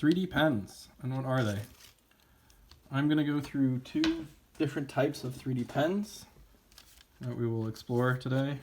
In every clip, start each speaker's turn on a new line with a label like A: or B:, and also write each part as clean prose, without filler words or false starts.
A: 3D pens, and what are they? I'm going to go through two different types of 3D pens that we will explore today.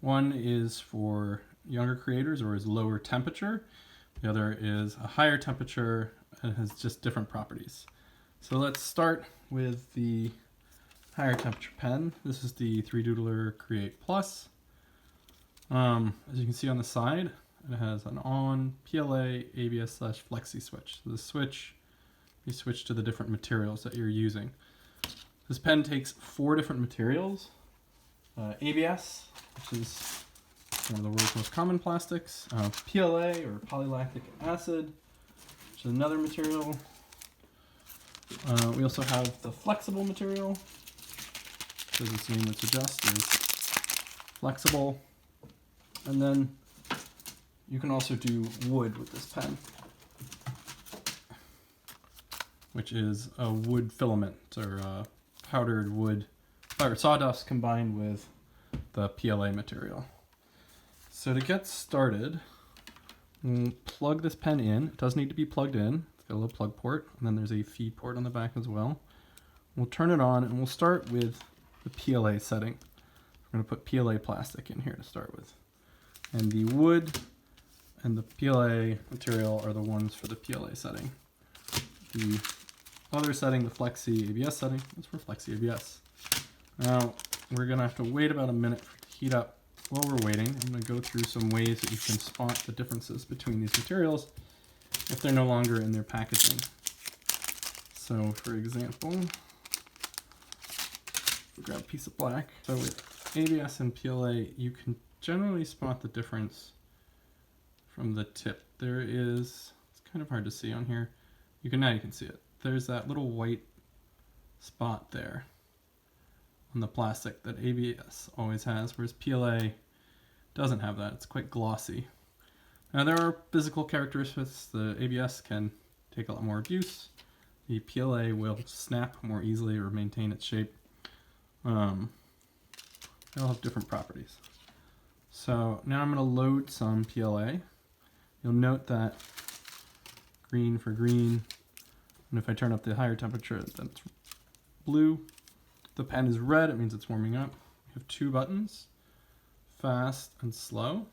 A: One is for younger creators or is lower temperature. The other is a higher temperature and has just different properties. So let's start with the higher temperature pen. This is the 3Doodler Create Plus. As you can see on the side, it has an on, PLA, ABS/flexi switch. So the switch, you switch to the different materials that you're using. This pen takes 4 different materials. ABS, which is one of the world's most common plastics. PLA, or polylactic acid, which is another material. We also have the flexible material. So this name that suggests is flexible. And then you can also do wood with this pen, which is a wood filament or powdered wood or sawdust combined with the PLA material. So to get started, we'll plug this pen in. It does need to be plugged in. It's got a little plug port, and then there's a feed port on the back as well. We'll turn it on, and we'll start with the PLA setting. We're going to put PLA plastic in here to start with. And the wood and the PLA material are the ones for the PLA setting. The other setting, the Flexi ABS setting, is for Flexi ABS. Now, we're going to have to wait about a minute for it to heat up. While we're waiting, I'm going to go through some ways that you can spot the differences between these materials if they're no longer in their packaging. So, for example, grab a piece of black. So with ABS and PLA, you can generally spot the difference from the tip. There is, it's kind of hard to see on here. Now you can see it. There's that little white spot there on the plastic that ABS always has, whereas PLA doesn't have that. It's quite glossy. Now there are physical characteristics. The ABS can take a lot more abuse. The PLA will snap more easily or maintain its shape. They all have different properties. So now I'm going to load some PLA. You'll note that green for green, and if I turn up the higher temperature, then it's blue. If the pen is red, it means it's warming up. We have 2 buttons, fast and slow.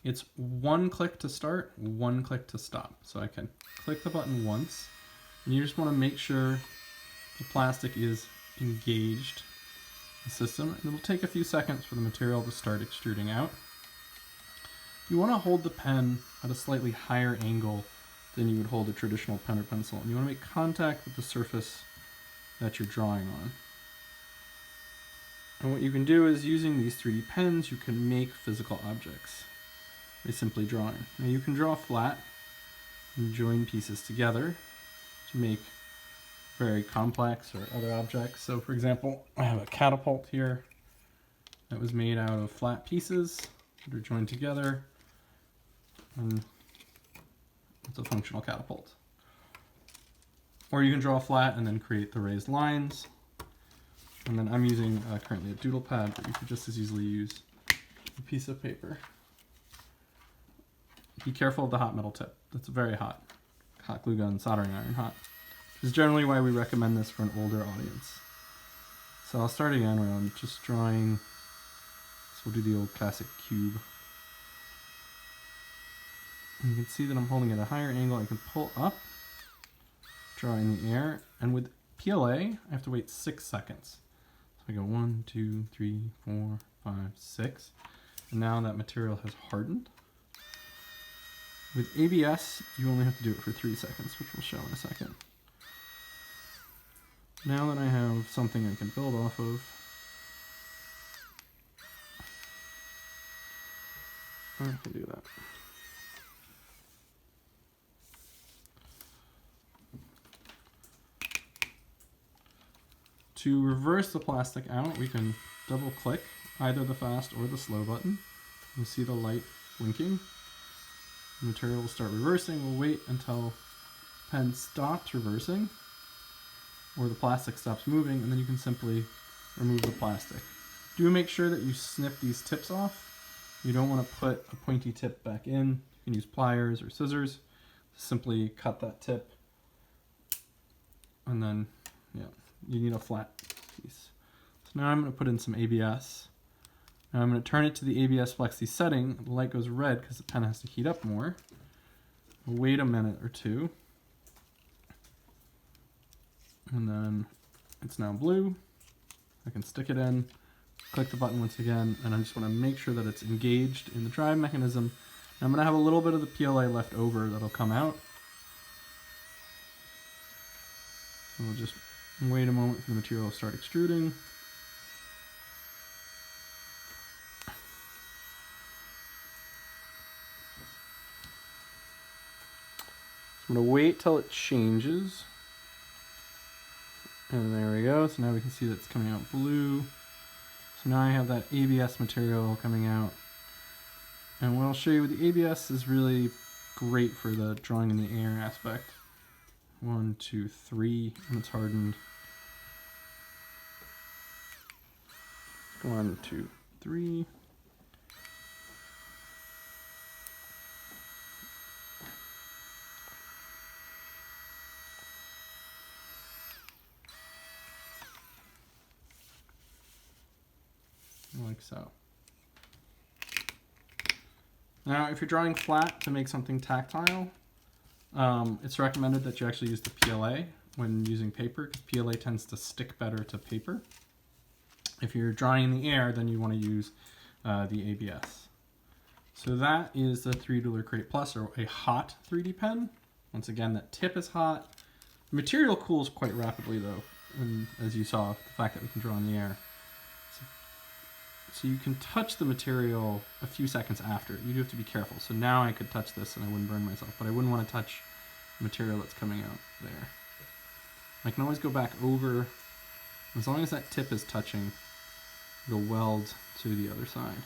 A: It's 1 click to start, 1 click to stop. So I can click the button once, and you just want to make sure the plastic is engaged in the system, and it'll take a few seconds for the material to start extruding out. You want to hold the pen at a slightly higher angle than you would hold a traditional pen or pencil, and you want to make contact with the surface that you're drawing on. And what you can do is, using these 3D pens, you can make physical objects by simply drawing. Now you can draw flat and join pieces together to make very complex or other objects. So for example, I have a catapult here that was made out of flat pieces that are joined together, and it's a functional catapult. Or you can draw flat and then create the raised lines. And then I'm using currently a doodle pad, but you could just as easily use a piece of paper. Be careful of the hot metal tip. That's very hot. Hot glue gun, soldering iron hot. Which is generally why we recommend this for an older audience. So I'll start again where I'm just drawing. So we'll do the old classic cube. And you can see that I'm holding it at a higher angle. I can pull up, draw in the air, and with PLA, I have to wait 6 seconds. So I go 1, 2, 3, 4, 5, 6. And now that material has hardened. With ABS, you only have to do it for 3 seconds, which we'll show in a second. Now that I have something I can build off of, I can do that. To reverse the plastic out, we can double click either the fast or the slow button. You'll see the light blinking. The material will start reversing. We'll wait until the pen stops reversing or the plastic stops moving, and then you can simply remove the plastic. Do make sure that you snip these tips off. You don't want to put a pointy tip back in. You can use pliers or scissors. simply cut that tip, and then yeah, you need a flat piece. So now I'm going to put in some ABS. Now I'm going to turn it to the ABS flexi setting. The light goes red because the pen has to heat up more. Wait a minute or two. And then it's now blue. I can stick it in, click the button once again, and I just want to make sure that it's engaged in the drive mechanism. And I'm going to have a little bit of the PLA left over that'll come out. And we'll just wait a moment for the material to start extruding. I'm going to wait till it changes. And there we go. So now we can see that it's coming out blue. So now I have that ABS material coming out. And what I'll show you with the ABS is really great for the drawing in the air aspect. 1, 2, 3, and it's hardened. 1, 2, 3. Like so. Now, if you're drawing flat to make something tactile, it's recommended that you actually use the PLA when using paper, because PLA tends to stick better to paper. If you're drawing in the air, then you want to use the ABS. So that is the 3Doodler Create Plus, or a hot 3D pen. Once again, that tip is hot. The material cools quite rapidly though, and as you saw, the fact that we can draw in the air. So you can touch the material a few seconds after. You do have to be careful. So now I could touch this and I wouldn't burn myself, but I wouldn't want to touch the material that's coming out there. I can always go back over. As long as that tip is touching, it'll weld to the other side.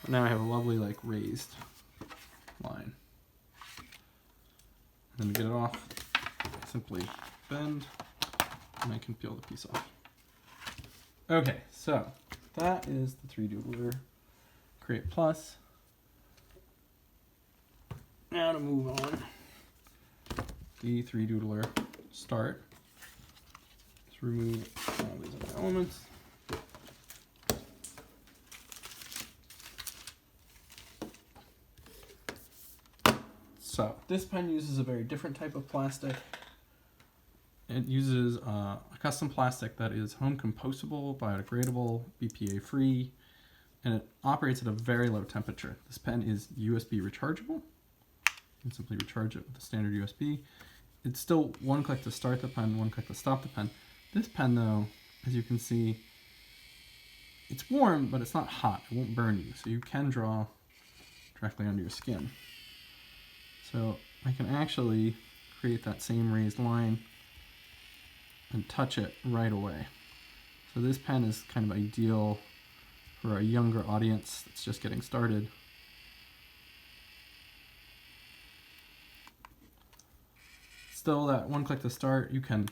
A: But now I have a lovely like raised line. Then to get it off, simply bend and I can peel the piece off. Okay, so that is the 3Doodler Create Plus. Now to move on, the 3Doodler Start. Let's remove all these other elements. So this pen uses a very different type of plastic. It uses a custom plastic that is home compostable, biodegradable, BPA free, and it operates at a very low temperature. This pen is USB rechargeable. You can simply recharge it with the standard USB. It's still one click to start the pen, one click to stop the pen. This pen though, as you can see, it's warm, but it's not hot. It won't burn you, so you can draw directly under your skin. So I can actually create that same raised line and touch it right away. So this pen is kind of ideal for a younger audience that's just getting started. Still that one click to start, you can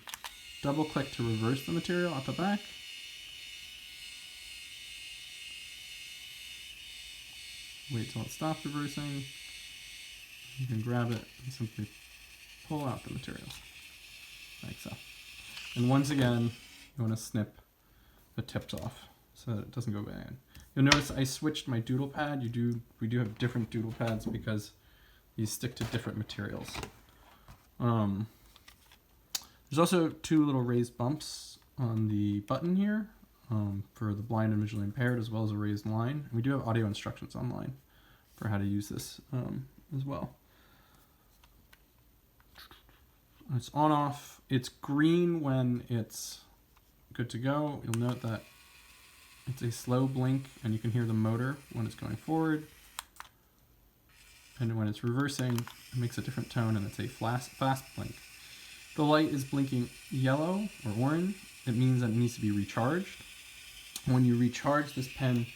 A: double click to reverse the material at the back. Wait till it stops reversing. You can grab it and simply pull out the material, like so. And once again, you want to snip the tips off so that it doesn't go bad. You'll notice I switched my doodle pad. We do have different doodle pads because these stick to different materials. There's also two little raised bumps on the button here for the blind and visually impaired, as well as a raised line. And we do have audio instructions online for how to use this as well. It's on off. It's green when it's good to go. You'll note that it's a slow blink and you can hear the motor when it's going forward. And when it's reversing, it makes a different tone and it's a fast blink. The light is blinking yellow or orange. It means that it needs to be recharged. When you recharge this pen,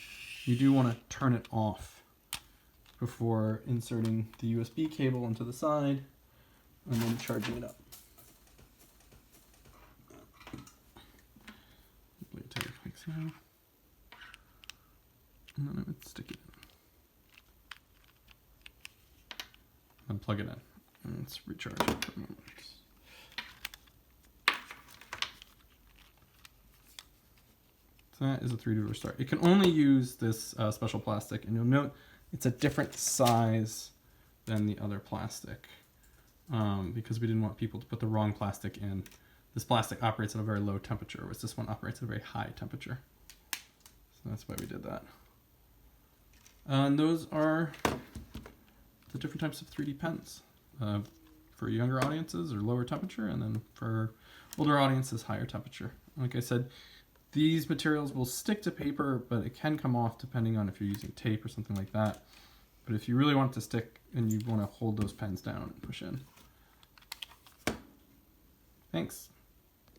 A: you do want to turn it off before inserting the USB cable into the side and then charging it up. Take a quick sound. And then I would stick it in. and plug it in. And let's recharge it for a moment. So that is a 3Doodler start. It can only use this special plastic, and you'll note it's a different size than the other plastic because we didn't want people to put the wrong plastic in. This plastic operates at a very low temperature, whereas this one operates at a very high temperature. So that's why we did that. And those are the different types of 3D pens. For younger audiences or lower temperature, and then for older audiences, higher temperature. Like I said, these materials will stick to paper, but it can come off depending on if you're using tape or something like that. But if you really want it to stick and you want to hold those pens down and push in. Thanks.